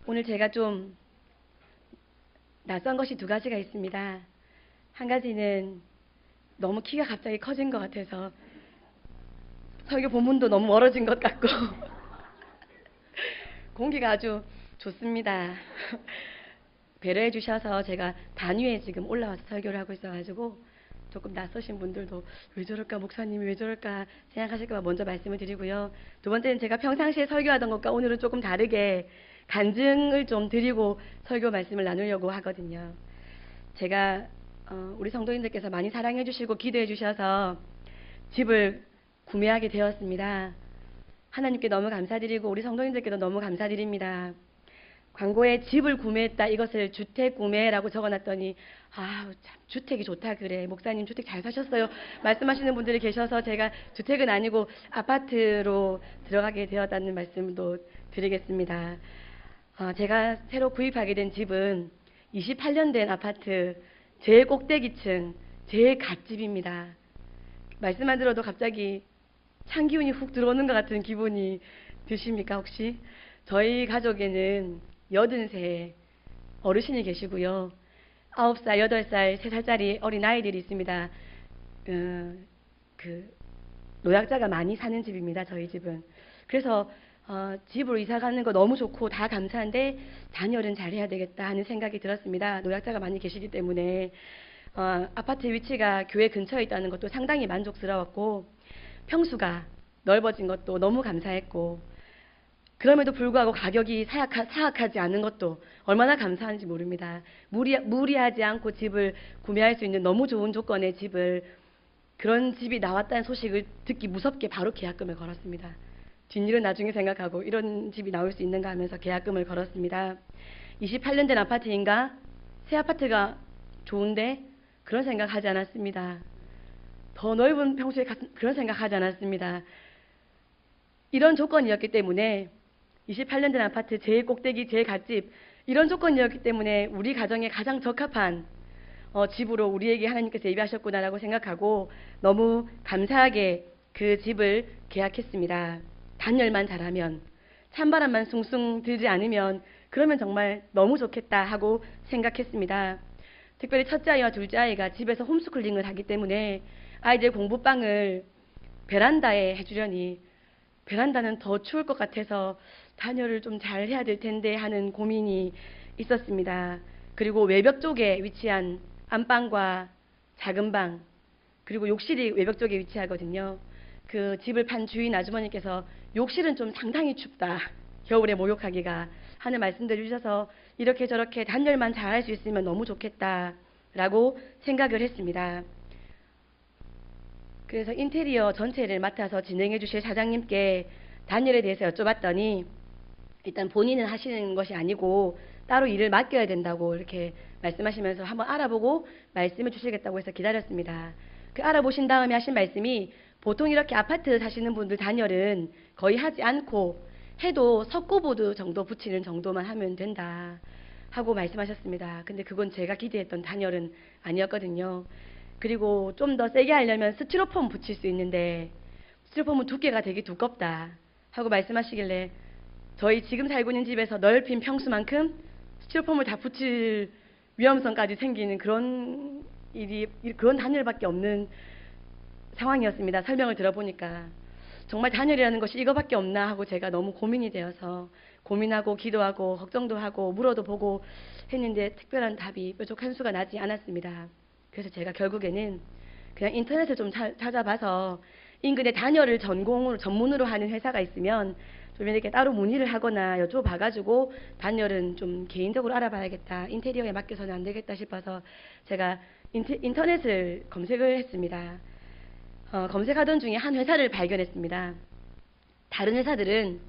오늘 제가 좀 낯선 것이 두 가지가 있습니다. 한 가지는 너무 키가 갑자기 커진 것 같아서 설교 본문도 너무 멀어진 것 같고 공기가 아주 좋습니다. 배려해 주셔서 제가 단위에 지금 올라와서 설교를 하고 있어가지고 조금 낯서신 분들도 왜 저럴까, 목사님이 왜 저럴까 생각하실까 봐 먼저 말씀을 드리고요. 두 번째는 제가 평상시에 설교하던 것과 오늘은 조금 다르게 간증을 좀 드리고 설교 말씀을 나누려고 하거든요. 제가 우리 성도님들께서 많이 사랑해 주시고 기도해 주셔서 집을 구매하게 되었습니다. 하나님께 너무 감사드리고 우리 성도님들께도 너무 감사드립니다. 광고에 집을 구매했다, 이것을 주택 구매라고 적어놨더니 참 주택이 좋다 그래, 목사님 주택 잘 사셨어요 말씀하시는 분들이 계셔서 제가 주택은 아니고 아파트로 들어가게 되었다는 말씀도 드리겠습니다. 제가 새로 구입하게 된 집은 28년 된 아파트 제일 꼭대기층 제일 갓집입니다. 말씀만 들어도 갑자기 찬 기운이 훅 들어오는 것 같은 기분이 드십니까 혹시? 저희 가족에는 80세 어르신이 계시고요. 9살, 8살, 3살짜리 어린 아이들이 있습니다. 노약자가 많이 사는 집입니다. 저희 집은. 그래서 집으로 이사 가는 거 너무 좋고 다 감사한데 단열은 잘해야 되겠다 하는 생각이 들었습니다. 노약자가 많이 계시기 때문에 아파트 위치가 교회 근처에 있다는 것도 상당히 만족스러웠고 평수가 넓어진 것도 너무 감사했고 그럼에도 불구하고 가격이 사악하지 않은 것도 얼마나 감사한지 모릅니다. 무리하지 않고 집을 구매할 수 있는 너무 좋은 조건의 집을, 그런 집이 나왔다는 소식을 듣기 무섭게 바로 계약금을 걸었습니다. 뒷일은 나중에 생각하고 이런 집이 나올 수 있는가 하면서 계약금을 걸었습니다. 28년 된 아파트인가? 새 아파트가 좋은데? 그런 생각하지 않았습니다. 더 넓은 평수에 그런 생각하지 않았습니다. 이런 조건이었기 때문에 28년 된 아파트 제일 꼭대기 제일 갓집, 이런 조건이었기 때문에 우리 가정에 가장 적합한 집으로 우리에게 하나님께서 예비하셨구나라고 생각하고 너무 감사하게 그 집을 계약했습니다. 단열만 잘하면, 찬바람만 숭숭 들지 않으면 그러면 정말 너무 좋겠다 하고 생각했습니다. 특별히 첫째 아이와 둘째 아이가 집에서 홈스쿨링을 하기 때문에 아이들 공부방을 베란다에 해주려니 베란다는 더 추울 것 같아서 단열을 좀 잘 해야 될 텐데 하는 고민이 있었습니다. 그리고 외벽 쪽에 위치한 안방과 작은 방, 그리고 욕실이 외벽 쪽에 위치하거든요. 그 집을 판 주인 아주머니께서 욕실은 좀 상당히 춥다, 겨울에 목욕하기가 하는 말씀들을 주셔서 이렇게 저렇게 단열만 잘 할 수 있으면 너무 좋겠다라고 생각을 했습니다. 그래서 인테리어 전체를 맡아서 진행해 주실 사장님께 단열에 대해서 여쭤봤더니 일단 본인은 하시는 것이 아니고 따로 일을 맡겨야 된다고 이렇게 말씀하시면서 한번 알아보고 말씀해 주시겠다고 해서 기다렸습니다. 그 알아보신 다음에 하신 말씀이 보통 이렇게 아파트 사시는 분들 단열은 거의 하지 않고 해도 석고보드 정도 붙이는 정도만 하면 된다 하고 말씀하셨습니다. 근데 그건 제가 기대했던 단열은 아니었거든요. 그리고 좀 더 세게 하려면 스티로폼 붙일 수 있는데 스티로폼은 두께가 되게 두껍다 하고 말씀하시길래 저희 지금 살고 있는 집에서 넓힌 평수만큼 스티로폼을 다 붙일 위험성까지 생기는 그런 단열밖에 없는 상황이었습니다. 설명을 들어보니까 정말 단열이라는 것이 이거밖에 없나 하고 제가 너무 고민이 되어서 고민하고 기도하고 걱정도 하고 물어도 보고 했는데 특별한 답이 뾰족 한 수가 나지 않았습니다. 그래서 제가 결국에는 그냥 인터넷을 좀 찾아봐서 인근에 단열을 전문으로 하는 회사가 있으면 좀 이렇게 따로 문의를 하거나 여쭤봐가지고 단열은 좀 개인적으로 알아봐야겠다, 인테리어에 맡겨서는 안 되겠다 싶어서 제가 인터넷을 검색을 했습니다. 검색하던 중에 한 회사를 발견했습니다. 다른 회사들은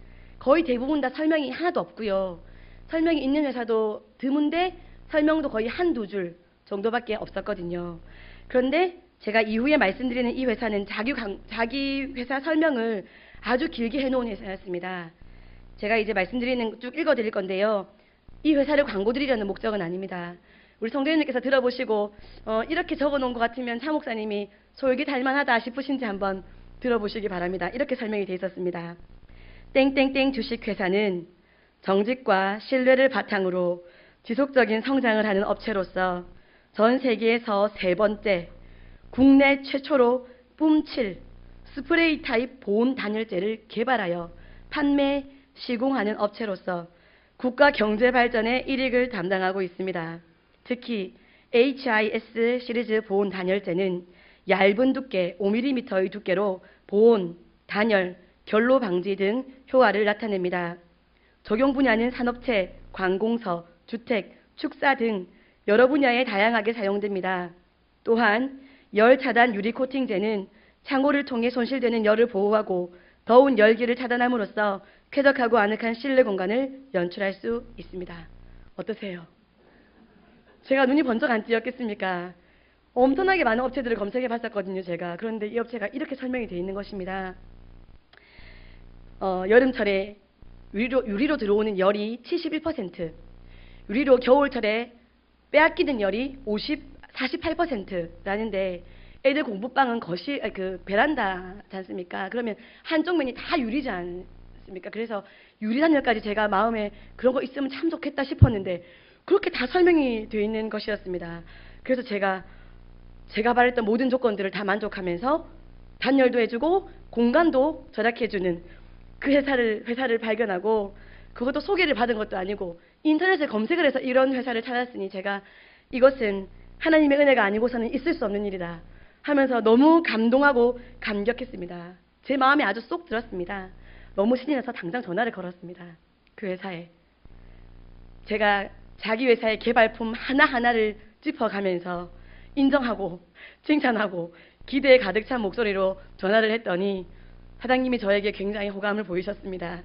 거의 대부분 다 설명이 하나도 없고요. 설명이 있는 회사도 드문데 설명도 거의 한두 줄 정도밖에 없었거든요. 그런데 제가 이후에 말씀드리는 이 회사는 자기 회사 설명을 아주 길게 해놓은 회사였습니다. 제가 이제 말씀드리는 쭉 읽어드릴 건데요. 이 회사를 광고 드리려는 목적은 아닙니다. 우리 성도님들께서 들어보시고 이렇게 적어놓은 것 같으면 차 목사님이 솔깃할만하다 싶으신지 한번 들어보시기 바랍니다. 이렇게 설명이 되어 있었습니다. 땡땡땡 주식회사는 정직과 신뢰를 바탕으로 지속적인 성장을 하는 업체로서 전 세계에서 3번째, 국내 최초로 뿜7 스프레이 타입 보온 단열재를 개발하여 판매, 시공하는 업체로서 국가 경제 발전의 일익을 담당하고 있습니다. 특히 HIS 시리즈 보온 단열재는 얇은 두께 5mm의 두께로 보온, 단열, 결로 방지 등 효과를 나타냅니다. 적용 분야는 산업체, 관공서, 주택, 축사 등 여러 분야에 다양하게 사용됩니다. 또한 열 차단 유리 코팅제는 창호를 통해 손실되는 열을 보호하고 더운 열기를 차단함으로써 쾌적하고 아늑한 실내 공간을 연출할 수 있습니다. 어떠세요? 제가 눈이 번쩍 안 띄었겠습니까? 엄청나게 많은 업체들을 검색해 봤었거든요, 제가. 그런데 이 업체가 이렇게 설명이 되어 있는 것입니다. 여름철에 유리로 들어오는 열이 71%, 유리로 겨울철에 빼앗기는 열이 48%라는데 애들 공부방은 베란다지 않습니까? 그러면 한쪽 면이 다 유리지 않습니까? 그래서 유리 단열까지 제가 마음에 그런 거 있으면 참 좋겠다 싶었는데 그렇게 다 설명이 되어 있는 것이었습니다. 그래서 제가 바랬던 모든 조건들을 다 만족하면서 단열도 해주고 공간도 절약해주는 그 회사를 발견하고, 그것도 소개를 받은 것도 아니고 인터넷에 검색을 해서 이런 회사를 찾았으니 제가 이것은 하나님의 은혜가 아니고서는 있을 수 없는 일이다 하면서 너무 감동하고 감격했습니다. 제 마음에 아주 쏙 들었습니다. 너무 신이 나서 당장 전화를 걸었습니다. 그 회사에. 제가 자기 회사의 개발품 하나하나를 짚어가면서 인정하고 칭찬하고 기대에 가득 찬 목소리로 전화를 했더니 사장님이 저에게 굉장히 호감을 보이셨습니다.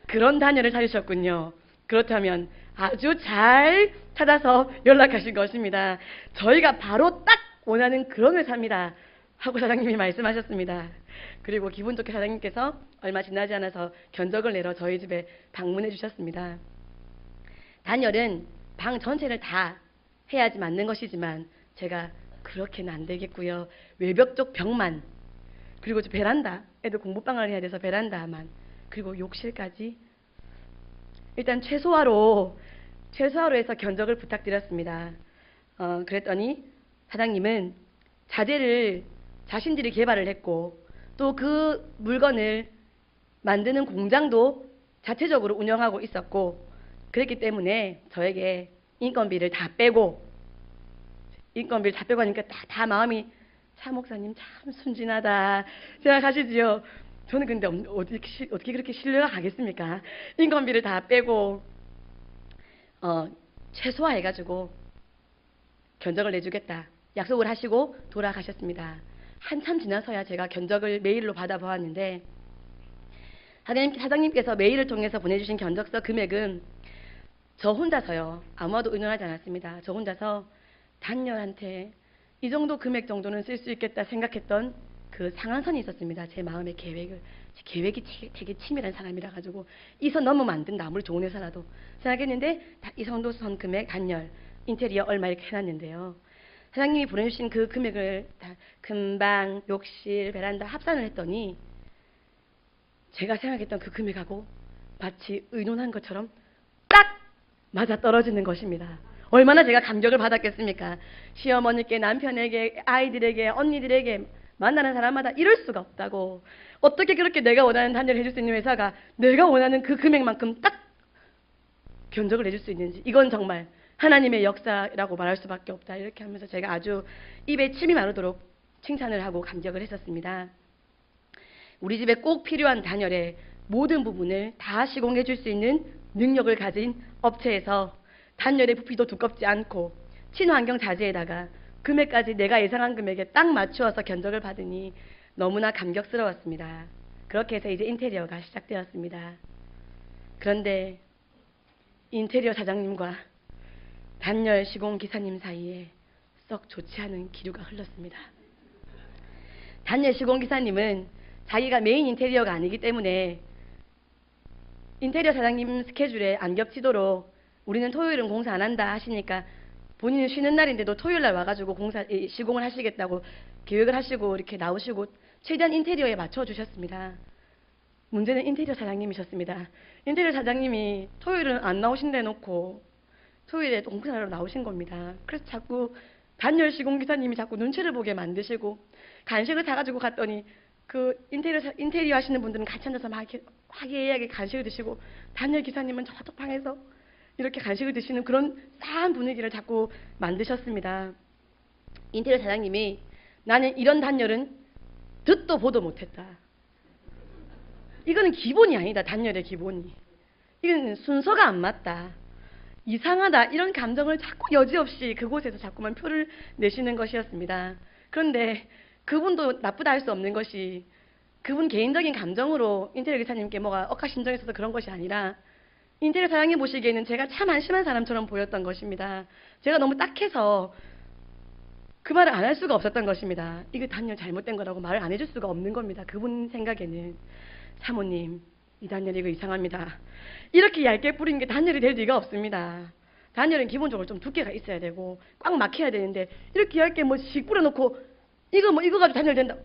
그런 단열을 찾으셨군요. 그렇다면 아주 잘 찾아서 연락하신 것입니다. 저희가 바로 딱 원하는 그런 회사입니다 하고 사장님이 말씀하셨습니다. 그리고 기분 좋게 사장님께서 얼마 지나지 않아서 견적을 내러 저희 집에 방문해 주셨습니다. 단열은 방 전체를 다 해야지 맞는 것이지만 제가 그렇게는 안 되겠고요. 외벽 쪽 벽만, 그리고 베란다, 애들 공부방을 해야 돼서 베란다만, 그리고 욕실까지 일단 최소화로 해서 견적을 부탁드렸습니다. 그랬더니 사장님은 자재를 자신들이 개발을 했고 또 그 물건을 만드는 공장도 자체적으로 운영하고 있었고, 그랬기 때문에 저에게 인건비를 다 빼고 하니까 다 마음이, 차 목사님 참 순진하다 생각하시지요. 저는 근데 어떻게 그렇게 신뢰가 가겠습니까? 인건비를 다 빼고 최소화해가지고 견적을 내주겠다 약속을 하시고 돌아가셨습니다. 한참 지나서야 제가 견적을 메일로 받아보았는데 사장님께서 메일을 통해서 보내주신 견적서 금액은 저 혼자서요, 아무와도 의논하지 않았습니다. 저 혼자서 단열한테 이 정도 금액 정도는 쓸 수 있겠다 생각했던 그 상한선이 있었습니다. 제 마음의 계획이 되게 치밀한 사람이라 가지고 이 선 넘으면 안 된다, 아무리 좋은 회사라도 생각했는데 이 정도 선 금액 단열 인테리어 얼마 이렇게 해놨는데요. 사장님이 보내주신 그 금액을 다 금방 욕실 베란다 합산을 했더니 제가 생각했던 그 금액하고 마치 의논한 것처럼 딱 맞아 떨어지는 것입니다. 얼마나 제가 감격을 받았겠습니까? 시어머니께, 남편에게, 아이들에게, 언니들에게 만나는 사람마다 이럴 수가 없다고. 어떻게 그렇게 내가 원하는 단열을 해줄 수 있는 회사가 내가 원하는 그 금액만큼 딱 견적을 해줄 수 있는지, 이건 정말 하나님의 역사라고 말할 수밖에 없다. 이렇게 하면서 제가 아주 입에 침이 마르도록 칭찬을 하고 감격을 했었습니다. 우리 집에 꼭 필요한 단열의 모든 부분을 다 시공해 줄 수 있는 능력을 가진 업체에서 단열의 부피도 두껍지 않고 친환경 자재에다가 금액까지 내가 예상한 금액에 딱 맞추어서 견적을 받으니 너무나 감격스러웠습니다. 그렇게 해서 이제 인테리어가 시작되었습니다. 그런데 인테리어 사장님과 단열 시공 기사님 사이에 썩 좋지 않은 기류가 흘렀습니다. 단열 시공 기사님은 자기가 메인 인테리어가 아니기 때문에 인테리어 사장님 스케줄에 안 겹치도록 우리는 토요일은 공사 안 한다 하시니까 본인은 쉬는 날인데도 토요일 날 와가지고 시공을 하시겠다고 계획을 하시고 이렇게 나오시고 최대한 인테리어에 맞춰 주셨습니다. 문제는 인테리어 사장님이셨습니다. 인테리어 사장님이 토요일은 안 나오신다 해놓고 토요일에 공사하러 나오신 겁니다. 그래서 자꾸 단열 시공기사님이 자꾸 눈치를 보게 만드시고 간식을 사가지고 갔더니 그 인테리어 하시는 분들은 같이 앉아서 막 이렇게 화기애애하게 간식을 드시고 단열 기사님은 저쪽 방에서 이렇게 간식을 드시는 그런 싸한 분위기를 자꾸 만드셨습니다. 인테리어 사장님이 나는 이런 단열은 듣도 보도 못했다. 이거는 기본이 아니다. 단열의 기본이. 이건 순서가 안 맞다. 이상하다. 이런 감정을 자꾸 여지없이 그곳에서 자꾸만 표를 내시는 것이었습니다. 그런데 그분도 나쁘다 할 수 없는 것이 그분 개인적인 감정으로 인테리어 기사님께 뭐가 억하심정이 있어서 그런 것이 아니라 인테리어 사장님 보시기에는 제가 참 한심한 사람처럼 보였던 것입니다. 제가 너무 딱해서 그 말을 안 할 수가 없었던 것입니다. 이거 단열 잘못된 거라고 말을 안 해줄 수가 없는 겁니다. 그분 생각에는. 사모님, 이 단열 이거 이상합니다. 이렇게 얇게 뿌린 게 단열이 될 리가 없습니다. 단열은 기본적으로 좀 두께가 있어야 되고 꽉 막혀야 되는데 이렇게 얇게 뭐씩 뿌려놓고 이거 가지고 단열 된다.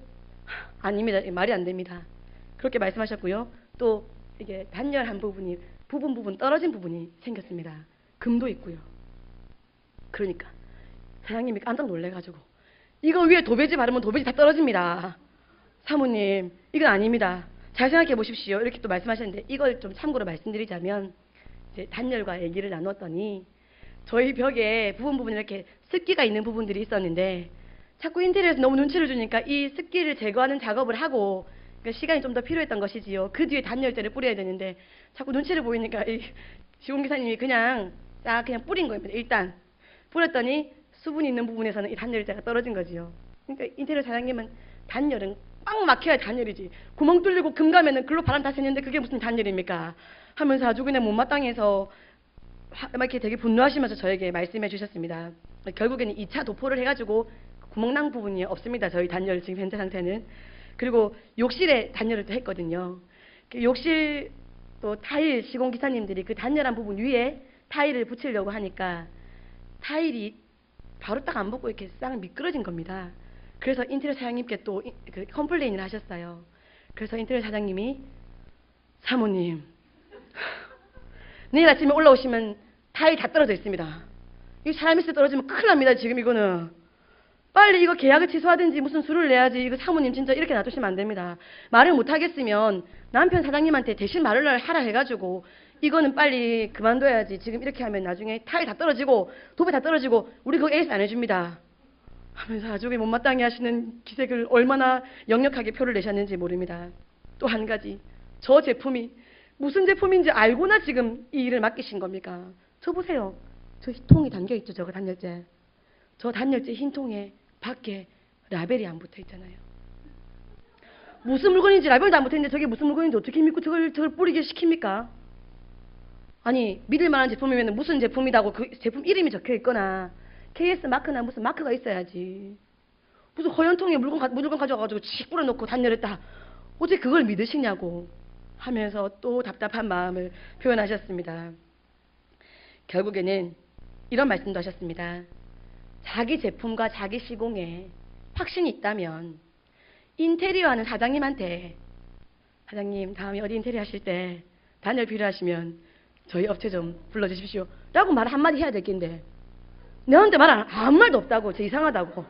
아닙니다. 말이 안 됩니다. 그렇게 말씀하셨고요. 또 이게 단열한 부분이 부분 떨어진 부분이 생겼습니다. 금도 있고요. 그러니까 사장님이 깜짝 놀래가지고 이거 위에 도배지 바르면 도배지 다 떨어집니다. 사모님 이건 아닙니다. 잘 생각해 보십시오. 이렇게 또 말씀하셨는데 이걸 좀 참고로 말씀드리자면 이제 단열과 얘기를 나눴더니 저희 벽에 부분 이렇게 습기가 있는 부분들이 있었는데 자꾸 인테리어에서 너무 눈치를 주니까 이 습기를 제거하는 작업을 하고 그러니까 시간이 좀 더 필요했던 것이지요. 그 뒤에 단열재를 뿌려야 되는데 자꾸 눈치를 보이니까 이 시공기사님이 그냥 뿌린 겁니다. 일단 뿌렸더니 수분이 있는 부분에서는 이 단열재가 떨어진 거지요. 그러니까 인테리어 사장님은 단열은 꽉 막혀야 단열이지. 구멍 뚫리고 금 가면은 글로 바람 다 새는데 그게 무슨 단열입니까? 하면서 아주 그냥 못마땅해서 이렇게 되게 분노하시면서 저에게 말씀해 주셨습니다. 결국에는 2차 도포를 해가지고 구멍난 부분이 없습니다. 저희 단열 지금 현재 상태는. 그리고 욕실에 단열을 또 했거든요. 욕실 또 타일 시공기사님들이 그 단열한 부분 위에 타일을 붙이려고 하니까 타일이 바로 딱 안 붙고 이렇게 싹 미끄러진 겁니다. 그래서 인테리어 사장님께 또 그 컴플레인을 하셨어요. 그래서 인테리어 사장님이 사모님 내일 아침에 올라오시면 타일 다 떨어져 있습니다. 이 사람 있을 때 떨어지면 큰일 납니다. 지금 이거는 빨리 이거 계약을 취소하든지 무슨 수를 내야지. 이거 사모님 진짜 이렇게 놔두시면 안 됩니다. 말을 못하겠으면 남편 사장님한테 대신 말을 하라 해가지고 이거는 빨리 그만둬야지. 지금 이렇게 하면 나중에 타일 다 떨어지고 도배 다 떨어지고 우리 그거 에이스 안 해줍니다. 하면서 아주 못마땅해 하시는 기색을 얼마나 역력하게 표를 내셨는지 모릅니다. 또 한 가지, 저 제품이 무슨 제품인지 알고나 지금 이 일을 맡기신 겁니까? 저 보세요. 저 통이 담겨있죠. 저거 단열재. 저 단열재 흰 통에 밖에 라벨이 안 붙어 있잖아요. 무슨 물건인지 라벨도 안 붙어 있는데 저게 무슨 물건인지 어떻게 믿고 저걸 뿌리게 시킵니까? 아니 믿을 만한 제품이면 무슨 제품이라고 그 제품 이름이 적혀 있거나 KS 마크나 무슨 마크가 있어야지. 무슨 허연 통에 물건 가져와가지고 칙 뿌려놓고 단열했다. 어떻게 그걸 믿으시냐고 하면서 또 답답한 마음을 표현하셨습니다. 결국에는 이런 말씀도 하셨습니다. 자기 제품과 자기 시공에 확신이 있다면 인테리어 하는 사장님한테 사장님 다음에 어디 인테리어 하실 때 단열 필요하시면 저희 업체 좀 불러주십시오 라고 말 한마디 해야 될 텐데 내한테 아무 말도 없다고. 저 이상하다고.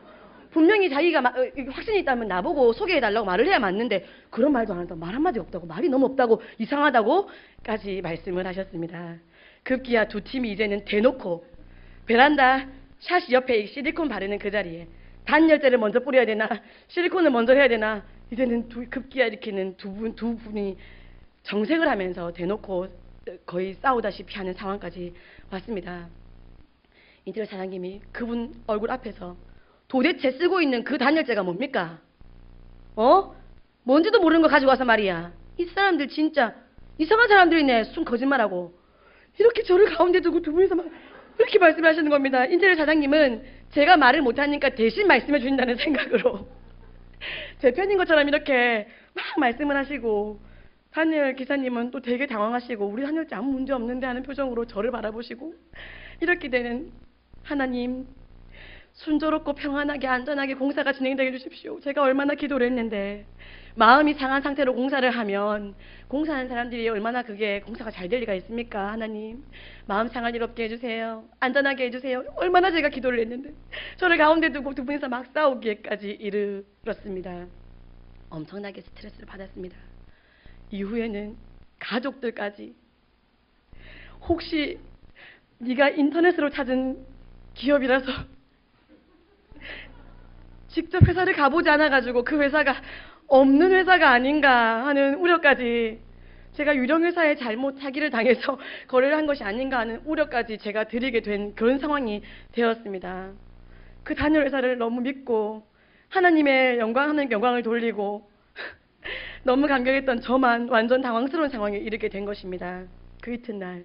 분명히 자기가 확신이 있다면 나보고 소개해달라고 말을 해야 맞는데 그런 말도 안 한다고. 말 한마디 없다고. 말이 너무 없다고. 이상하다고까지 말씀을 하셨습니다. 급기야 두 팀이 이제는 대놓고 베란다 샤시 옆에 실리콘 바르는 그 자리에 단열재를 먼저 뿌려야 되나 실리콘을 먼저 해야 되나 이제는 급기야 이렇게는 두 분이 정색을 하면서 대놓고 거의 싸우다시피 하는 상황까지 왔습니다. 인테리어 사장님이 그분 얼굴 앞에서 도대체 쓰고 있는 그 단열재가 뭡니까? 뭔지도 모르는 거 가지고 와서 말이야. 이 사람들 진짜 이상한 사람들이네. 순 거짓말하고. 이렇게 저를 가운데 두고 두 분이서 막 이렇게 말씀하시는 겁니다. 인테리어 사장님은 제가 말을 못하니까 대신 말씀해 주신다는 생각으로 제 편인 것처럼 이렇게 막 말씀을 하시고 단열 기사님은 또 되게 당황하시고 우리 단열재 아무 문제 없는데 하는 표정으로 저를 바라보시고 이렇게 되는 하나님 순조롭고 평안하게 안전하게 공사가 진행되게 해주십시오. 제가 얼마나 기도를 했는데 마음이 상한 상태로 공사를 하면 공사하는 사람들이 얼마나 그게 공사가 잘 될 리가 있습니까? 하나님, 마음 상할 일 없게 해주세요. 안전하게 해주세요. 얼마나 제가 기도를 했는데 저를 가운데 두고 두 분이서 막 싸우기까지 이르렀습니다. 엄청나게 스트레스를 받았습니다. 이후에는 가족들까지 혹시 네가 인터넷으로 찾은 기업이라서 직접 회사를 가보지 않아가지고 그 회사가 없는 회사가 아닌가 하는 우려까지, 제가 유령회사에 잘못 사기를 당해서 거래를 한 것이 아닌가 하는 우려까지 제가 드리게 된 그런 상황이 되었습니다. 그 단일 회사를 너무 믿고 하나님의 영광하는 영광을 돌리고 너무 감격했던 저만 완전 당황스러운 상황에 이르게 된 것입니다. 그 이튿날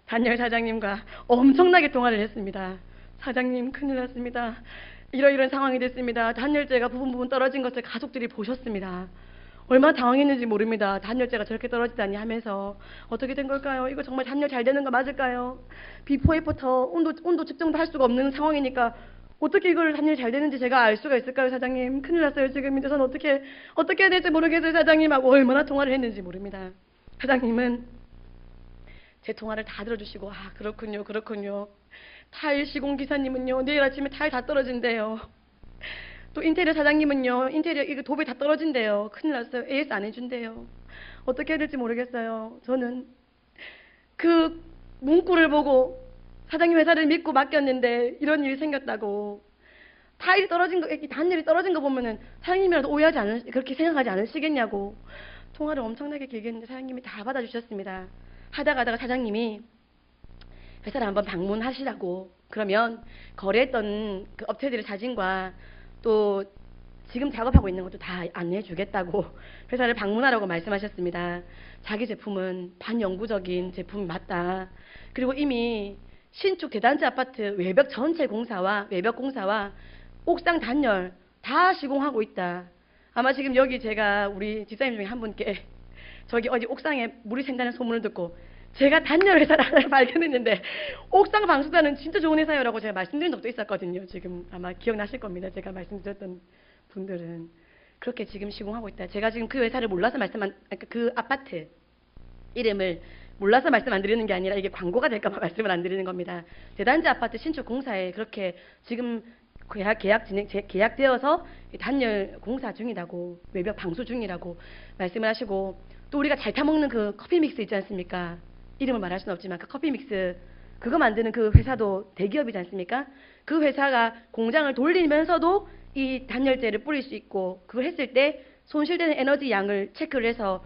단열 사장님과 엄청나게 통화를 했습니다. 사장님, 큰일 났습니다. 이러이러한 상황이 됐습니다. 단열재가 부분 떨어진 것을 가족들이 보셨습니다. 얼마나 당황했는지 모릅니다. 단열재가 저렇게 떨어지다니 하면서 어떻게 된 걸까요? 이거 정말 단열 잘 되는 거 맞을까요? 비포 애프터 온도 측정도 할 수가 없는 상황이니까 어떻게 이걸 단열 잘 되는지 제가 알 수가 있을까요, 사장님? 큰일 났어요, 지금. 이제 저는 어떻게 해야 될지 모르겠어요, 사장님. 하고 얼마나 통화를 했는지 모릅니다. 사장님은 제 통화를 다 들어주시고, 아, 그렇군요. 타일 시공 기사님은요, 내일 아침에 타일 다 떨어진대요. 또 인테리어 사장님은요, 인테리어 이거 도배 다 떨어진대요. 큰일 났어요. AS 안 해준대요. 어떻게 해야 될지 모르겠어요. 저는 그 문구를 보고 사장님 회사를 믿고 맡겼는데 이런 일이 생겼다고. 타일이 떨어진 거, 단열이 떨어진 거 보면은 사장님이라도 그렇게 생각하지 않으시겠냐고. 통화를 엄청나게 길게 했는데 사장님이 다 받아주셨습니다. 하다가 사장님이 회사를 한번 방문하시라고, 그러면 거래했던 그 업체들의 사진과 또 지금 작업하고 있는 것도 다 안내해 주겠다고 회사를 방문하라고 말씀하셨습니다. 자기 제품은 반영구적인 제품이 맞다. 그리고 이미 신축 대단지 아파트 외벽 전체 공사와 외벽 공사와 옥상 단열 다 시공하고 있다. 아마 지금 여기 제가 우리 집사님 중에 한 분께 저기 어디 옥상에 물이 샌다는 소문을 듣고 제가 단열 회사를 하나 발견했는데 옥상 방수단은 진짜 좋은 회사요라고 제가 말씀드린 적도 있었거든요. 지금 아마 기억나실 겁니다. 제가 말씀드렸던 분들은 그렇게 지금 시공하고 있다. 제가 지금 그 회사를 몰라서 그 아파트 이름을 몰라서 말씀 안 드리는 게 아니라 이게 광고가 될까봐 말씀을 안 드리는 겁니다. 대단지 아파트 신축 공사에 그렇게 지금 계약되어서 단열 공사 중이라고, 외벽 방수 중이라고 말씀을 하시고, 또 우리가 잘 타먹는 그 커피 믹스 있지 않습니까? 이름을 말할 수는 없지만 그 커피 믹스 그거 만드는 그 회사도 대기업이지 않습니까? 그 회사가 공장을 돌리면서도 이 단열재를 뿌릴 수 있고, 그걸 했을 때 손실되는 에너지 양을 체크를 해서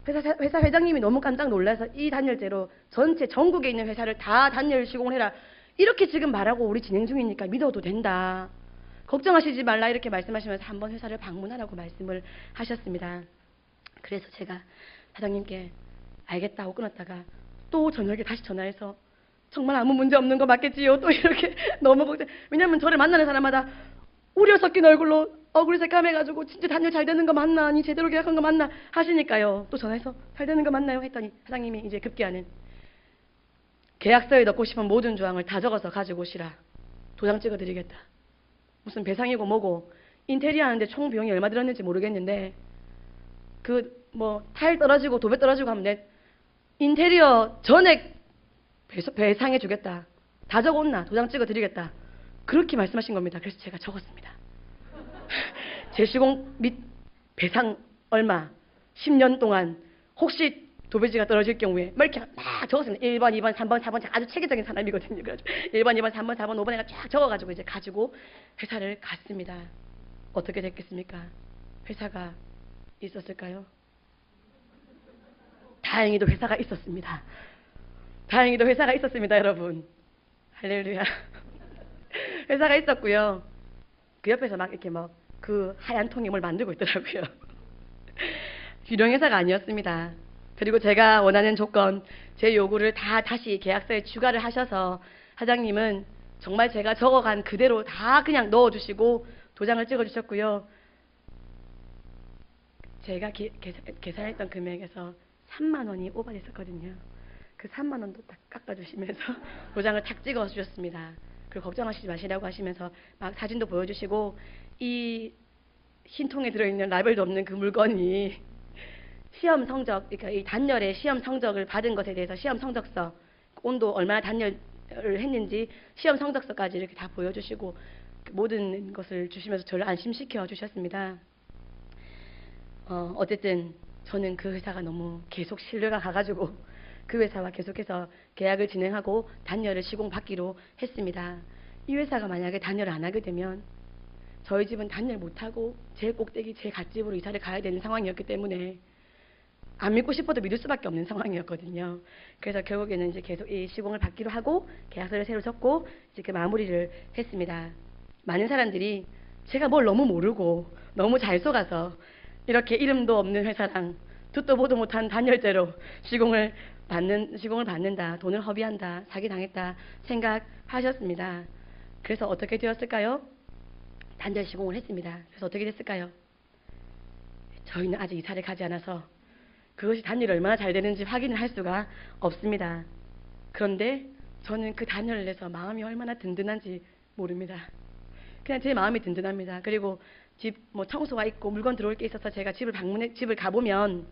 회사 회장님이 너무 깜짝 놀라서 이 단열재로 전체 전국에 있는 회사를 다 단열 시공을 해라, 이렇게 지금 말하고 우리 진행 중이니까 믿어도 된다, 걱정하시지 말라, 이렇게 말씀하시면서 한번 회사를 방문하라고 말씀을 하셨습니다. 그래서 제가 사장님께 알겠다고 끊었다가 또 저녁에 다시 전화해서 정말 아무 문제 없는 거 맞겠지요? 또 이렇게 너무 걱정. 왜냐면 저를 만나는 사람마다 우려 섞인 얼굴로 얼굴이 새까매가지고 진짜 단열 잘 되는 거 맞나? 아니 제대로 계약한 거 맞나? 하시니까요. 또 전화해서 잘 되는 거 맞나요? 했더니 사장님이 이제 급기야는 계약서에 넣고 싶은 모든 조항을 다 적어서 가지고 오시라. 도장 찍어드리겠다. 무슨 배상이고 뭐고 인테리어 하는데 총 비용이 얼마 들었는지 모르겠는데 그 뭐 타일 떨어지고 도배 떨어지고 하면 내 인테리어 전액 배상해 주겠다. 다 적었나? 도장 찍어 드리겠다. 그렇게 말씀하신 겁니다. 그래서 제가 적었습니다. 재시공 및 배상 얼마 10년 동안 혹시 도배지가 떨어질 경우에 막 이렇게 막 적었습니다. 1번, 2번, 3번, 4번 제가 아주 체계적인 사람이거든요. 그래가지고 1번, 2번, 3번, 4번, 5번 해가 쫙 적어가지고 이제 가지고 회사를 갔습니다. 어떻게 됐겠습니까? 회사가 있었을까요? 다행히도 회사가 있었습니다. 다행히도 회사가 있었습니다, 여러분. 할렐루야. 회사가 있었고요. 그 옆에서 막 이렇게 막 그 하얀 통에 뭘 만들고 있더라고요. 유령회사가 아니었습니다. 그리고 제가 원하는 조건, 제 요구를 다 다시 계약서에 추가를 하셔서 사장님은 정말 제가 적어간 그대로 다 그냥 넣어주시고 도장을 찍어주셨고요. 제가 계산했던 금액에서 3만 원이 오버됐었거든요. 그 3만 원도 딱 깎아주시면서 도장을 탁 찍어주셨습니다. 그리고 걱정하시지 마시라고 하시면서 막 사진도 보여주시고, 이 흰 통에 들어있는 라벨도 없는 그 물건이 시험 성적, 그러니까 이 단열의 시험 성적을 받은 것에 대해서 시험 성적서, 온도 얼마나 단열을 했는지 시험 성적서까지 이렇게 다 보여주시고 모든 것을 주시면서 저를 안심시켜 주셨습니다. 어쨌든 저는 그 회사가 너무 계속 신뢰가 가가지고 그 회사와 계속해서 계약을 진행하고 단열을 시공받기로 했습니다. 이 회사가 만약에 단열을 안 하게 되면 저희 집은 단열 못하고 제 꼭대기 제 갓집으로 이사를 가야 되는 상황이었기 때문에 안 믿고 싶어도 믿을 수밖에 없는 상황이었거든요. 그래서 결국에는 이제 계속 이 시공을 받기로 하고 계약서를 새로 적고 이제 그 마무리를 했습니다. 많은 사람들이 제가 뭘 너무 모르고 너무 잘 속아서 이렇게 이름도 없는 회사랑 듣도 보도 못한 단열재로 시공을 받는다, 돈을 허비한다, 사기당했다 생각하셨습니다. 그래서 어떻게 되었을까요? 단열 시공을 했습니다. 그래서 어떻게 됐을까요? 저희는 아직 이사를 가지 않아서 그것이 단열이 얼마나 잘 되는지 확인을 할 수가 없습니다. 그런데 저는 그 단열을 내서 마음이 얼마나 든든한지 모릅니다. 그냥 제 마음이 든든합니다. 그리고 집 청소가 있고 물건 들어올 게 있어서 제가 집을 가보면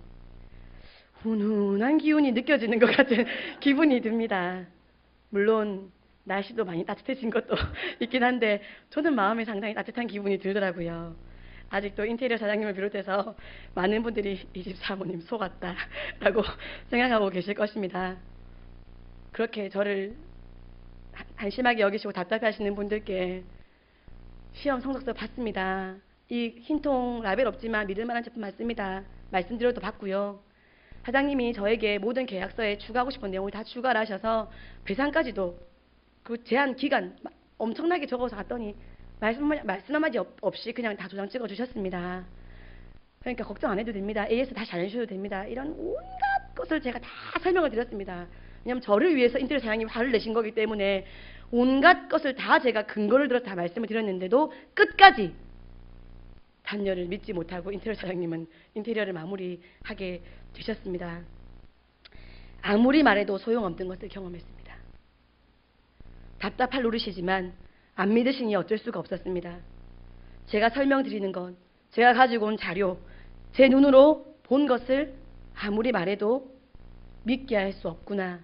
훈훈한 기운이 느껴지는 것 같은 기분이 듭니다. 물론 날씨도 많이 따뜻해진 것도 있긴 한데 저는 마음에 상당히 따뜻한 기분이 들더라고요. 아직도 인테리어 사장님을 비롯해서 많은 분들이 이 집 사모님 속았다 라고 생각하고 계실 것입니다. 그렇게 저를 한심하게 여기시고 답답해 하시는 분들께 시험 성적서 받습니다. 이 흰통 라벨 없지만 믿을 만한 제품 맞습니다. 말씀드려도 받고요. 사장님이 저에게 모든 계약서에 추가하고 싶은 내용을 다 추가를 하셔서 배상까지도 그 제한 기간 엄청나게 적어서 갔더니 말씀 한마디 없이 그냥 다 도장 찍어 주셨습니다. 그러니까 걱정 안 해도 됩니다. AS 다시 안 해주셔도 됩니다. 이런 온갖 것을 제가 다 설명을 드렸습니다. 왜냐하면 저를 위해서 인테리어 사장님이 화를 내신 거기 때문에 온갖 것을 다 제가 근거를 들어서 다 말씀을 드렸는데도 끝까지 단열을 믿지 못하고 인테리어 사장님은 인테리어를 마무리하게 되셨습니다. 아무리 말해도 소용없는 것을 경험했습니다. 답답할 노릇이지만 안 믿으시니 어쩔 수가 없었습니다. 제가 설명드리는 건 제가 가지고 온 자료, 제 눈으로 본 것을 아무리 말해도 믿게 할 수 없구나.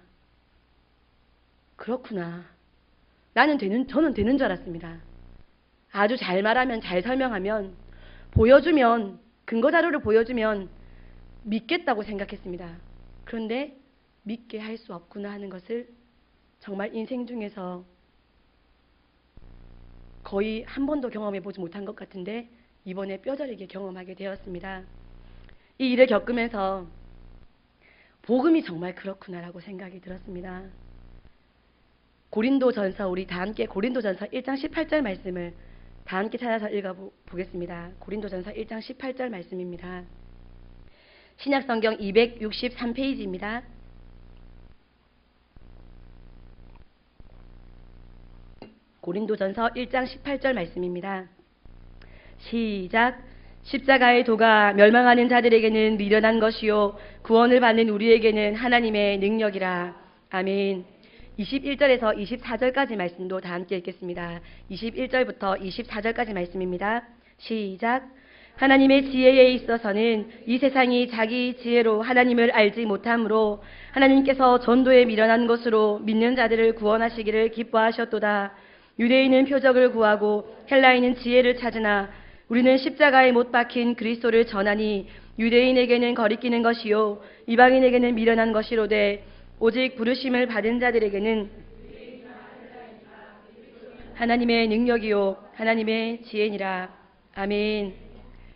그렇구나. 저는 되는 줄 알았습니다. 아주 잘 말하면, 잘 설명하면, 보여주면, 근거 자료를 보여주면 믿겠다고 생각했습니다. 그런데 믿게 할 수 없구나 하는 것을 정말 인생 중에서 거의 한 번도 경험해 보지 못한 것 같은데 이번에 뼈저리게 경험하게 되었습니다. 이 일을 겪으면서 복음이 정말 그렇구나라고 생각이 들었습니다. 고린도전서, 우리 다 함께 고린도전서 1장 18절 말씀을 다 함께 찾아서 읽어보겠습니다. 고린도전서 1장 18절 말씀입니다. 신약성경 263페이지입니다. 고린도전서 1장 18절 말씀입니다. 시작. 십자가의 도가 멸망하는 자들에게는 미련한 것이요 구원을 받는 우리에게는 하나님의 능력이라. 아멘. 21절에서 24절까지 말씀도 다 함께 읽겠습니다. 21절부터 24절까지 말씀입니다. 시작. 하나님의 지혜에 있어서는 이 세상이 자기 지혜로 하나님을 알지 못하므로 하나님께서 전도에 미련한 것으로 믿는 자들을 구원하시기를 기뻐하셨도다. 유대인은 표적을 구하고 헬라인은 지혜를 찾으나 우리는 십자가에 못 박힌 그리스도를 전하니 유대인에게는 거리끼는 것이요 이방인에게는 미련한 것이로되 오직 부르심을 받은 자들에게는 하나님의 능력이요 하나님의 지혜니라. 아멘.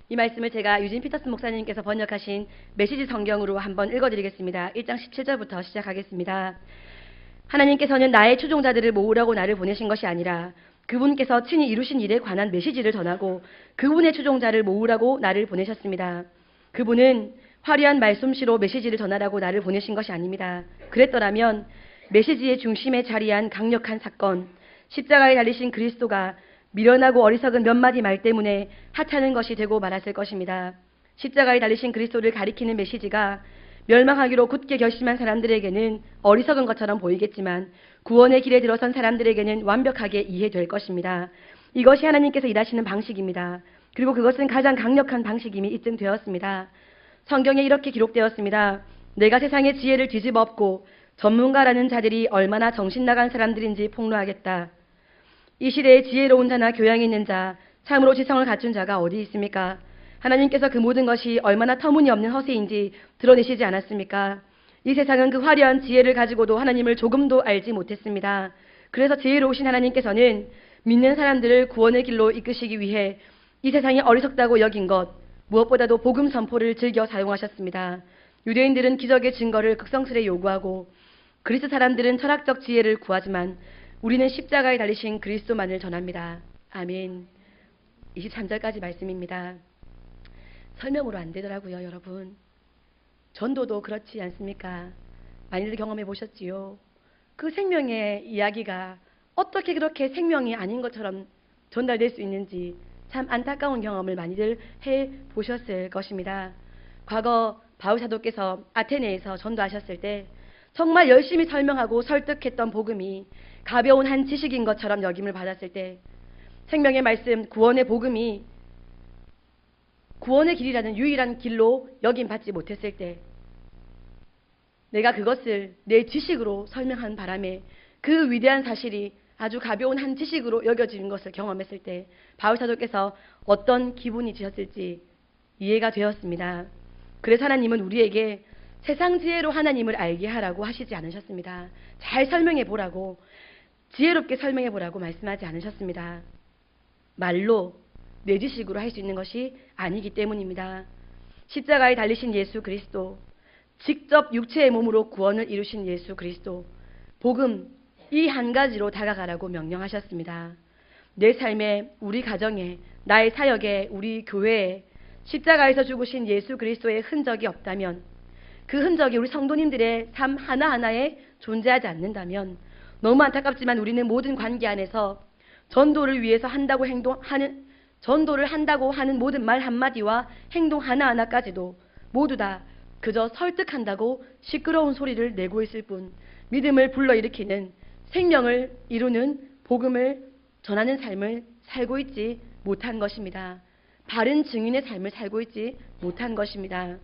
이 말씀을 제가 유진 피터슨 목사님께서 번역하신 메시지 성경으로 한번 읽어드리겠습니다. 1장 17절부터 시작하겠습니다. 하나님께서는 나의 추종자들을 모으라고 나를 보내신 것이 아니라 그분께서 친히 이루신 일에 관한 메시지를 전하고 그분의 추종자를 모으라고 나를 보내셨습니다. 그분은 화려한 말솜씨로 메시지를 전하라고 나를 보내신 것이 아닙니다. 그랬더라면 메시지의 중심에 자리한 강력한 사건, 십자가에 달리신 그리스도가 미련하고 어리석은 몇 마디 말 때문에 하찮은 것이 되고 말았을 것입니다. 십자가에 달리신 그리스도를 가리키는 메시지가 멸망하기로 굳게 결심한 사람들에게는 어리석은 것처럼 보이겠지만 구원의 길에 들어선 사람들에게는 완벽하게 이해될 것입니다. 이것이 하나님께서 일하시는 방식입니다. 그리고 그것은 가장 강력한 방식임이 입증되었습니다. 성경에 이렇게 기록되었습니다. 내가 세상의 지혜를 뒤집어 엎고 전문가라는 자들이 얼마나 정신나간 사람들인지 폭로하겠다. 이 시대에 지혜로운 자나 교양 있는 자, 참으로 지성을 갖춘 자가 어디 있습니까? 하나님께서 그 모든 것이 얼마나 터무니없는 허세인지 드러내시지 않았습니까? 이 세상은 그 화려한 지혜를 가지고도 하나님을 조금도 알지 못했습니다. 그래서 지혜로우신 하나님께서는 믿는 사람들을 구원의 길로 이끄시기 위해 이 세상이 어리석다고 여긴 것, 무엇보다도 복음 선포를 즐겨 사용하셨습니다. 유대인들은 기적의 증거를 극성스레 요구하고 그리스 사람들은 철학적 지혜를 구하지만 우리는 십자가에 달리신 그리스도만을 전합니다. 아멘. 23절까지 말씀입니다. 설명으로 안 되더라고요, 여러분. 전도도 그렇지 않습니까? 많이들 경험해 보셨지요? 그 생명의 이야기가 어떻게 그렇게 생명이 아닌 것처럼 전달될 수 있는지 참 안타까운 경험을 많이들 해 보셨을 것입니다. 과거 바울 사도께서 아테네에서 전도하셨을 때 정말 열심히 설명하고 설득했던 복음이 가벼운 한 지식인 것처럼 여김을 받았을 때, 생명의 말씀, 구원의 복음이 구원의 길이라는 유일한 길로 여김받지 못했을 때, 내가 그것을 내 지식으로 설명한 바람에 그 위대한 사실이 아주 가벼운 한 지식으로 여겨지는 것을 경험했을 때 바울 사도께서 어떤 기분이 드셨을지 이해가 되었습니다. 그래서 하나님은 우리에게 세상 지혜로 하나님을 알게 하라고 하시지 않으셨습니다. 잘 설명해 보라고, 지혜롭게 설명해 보라고 말씀하지 않으셨습니다. 말로 내 지식으로 할 수 있는 것이 아니기 때문입니다. 십자가에 달리신 예수 그리스도, 직접 육체의 몸으로 구원을 이루신 예수 그리스도, 복음, 이 한 가지로 다가가라고 명령하셨습니다. 내 삶에, 우리 가정에, 나의 사역에, 우리 교회에 십자가에서 죽으신 예수 그리스도의 흔적이 없다면, 그 흔적이 우리 성도님들의 삶 하나하나에 존재하지 않는다면 너무 안타깝지만 우리는 모든 관계 안에서 전도를 위해서 전도를 한다고 하는 모든 말 한마디와 행동 하나하나까지도 모두 다 그저 설득한다고 시끄러운 소리를 내고 있을 뿐, 믿음을 불러일으키는, 생명을 이루는, 복음을 전하는 삶을 살고 있지 못한 것입니다. 바른 증인의 삶을 살고 있지 못한 것입니다.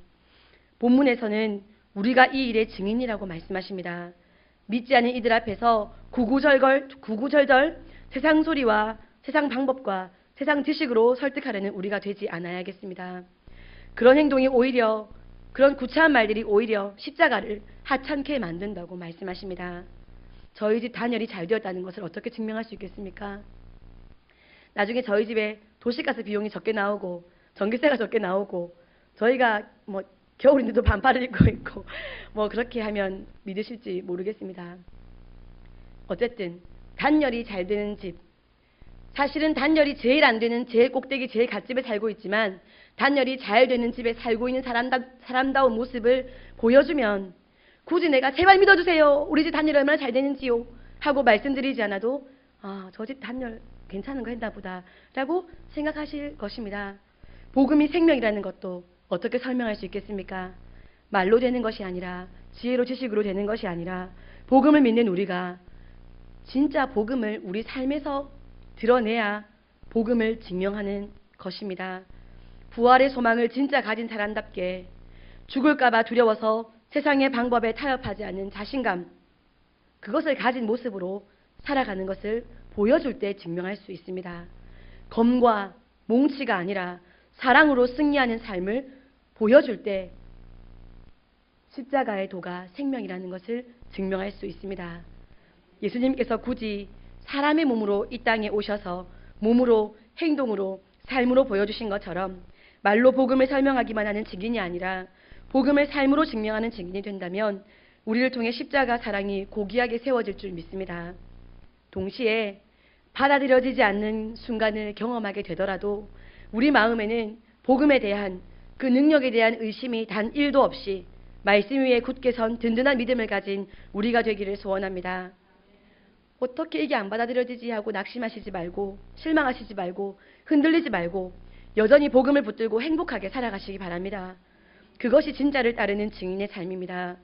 본문에서는 우리가 이 일의 증인이라고 말씀하십니다. 믿지 않는 이들 앞에서 구구절절 세상 소리와 세상 방법과 세상 지식으로 설득하려는 우리가 되지 않아야겠습니다. 그런 행동이 오히려, 그런 구차한 말들이 오히려 십자가를 하찮게 만든다고 말씀하십니다. 저희 집 단열이 잘 되었다는 것을 어떻게 증명할 수 있겠습니까? 나중에 저희 집에 도시가스 비용이 적게 나오고 전기세가 적게 나오고 저희가 겨울인데도 반팔을 입고 있고 그렇게 하면 믿으실지 모르겠습니다. 어쨌든 단열이 잘 되는 집, 사실은 단열이 제일 안 되는 제일 꼭대기 제일 갓집에 살고 있지만 단열이 잘 되는 집에 살고 있는 사람다운 모습을 보여주면 굳이 내가 제발 믿어주세요, 우리 집 단열이 얼마나 잘 되는지요 하고 말씀드리지 않아도 저 집 단열 괜찮은 거 했나 보다 라고 생각하실 것입니다. 복음이 생명이라는 것도 어떻게 설명할 수 있겠습니까? 말로 되는 것이 아니라, 지혜로 지식으로 되는 것이 아니라, 복음을 믿는 우리가 진짜 복음을 우리 삶에서 드러내야 복음을 증명하는 것입니다. 부활의 소망을 진짜 가진 사람답게 죽을까봐 두려워서 세상의 방법에 타협하지 않는 자신감, 그것을 가진 모습으로 살아가는 것을 보여줄 때 증명할 수 있습니다. 검과 몽치가 아니라 사랑으로 승리하는 삶을 보여줄 때 십자가의 도가 생명이라는 것을 증명할 수 있습니다. 예수님께서 굳이 사람의 몸으로 이 땅에 오셔서 몸으로, 행동으로, 삶으로 보여주신 것처럼 말로 복음을 설명하기만 하는 증인이 아니라 복음을 삶으로 증명하는 증인이 된다면 우리를 통해 십자가 사랑이 고귀하게 세워질 줄 믿습니다. 동시에 받아들여지지 않는 순간을 경험하게 되더라도 우리 마음에는 복음에 대한, 그 능력에 대한 의심이 단 1도 없이 말씀 위에 굳게 선 든든한 믿음을 가진 우리가 되기를 소원합니다. 어떻게 이게 안 받아들여지지 하고 낙심하시지 말고, 실망하시지 말고, 흔들리지 말고 여전히 복음을 붙들고 행복하게 살아가시기 바랍니다. 그것이 진짜를 따르는 증인의 삶입니다.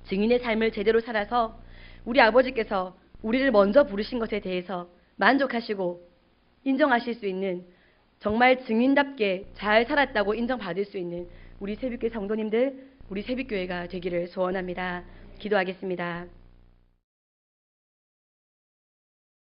증인의 삶을 제대로 살아서 우리 아버지께서 우리를 먼저 부르신 것에 대해서 만족하시고 인정하실 수 있는, 정말 증인답게 잘 살았다고 인정받을 수 있는 우리 새벽교회 성도님들, 우리 새벽교회가 되기를 소원합니다. 기도하겠습니다.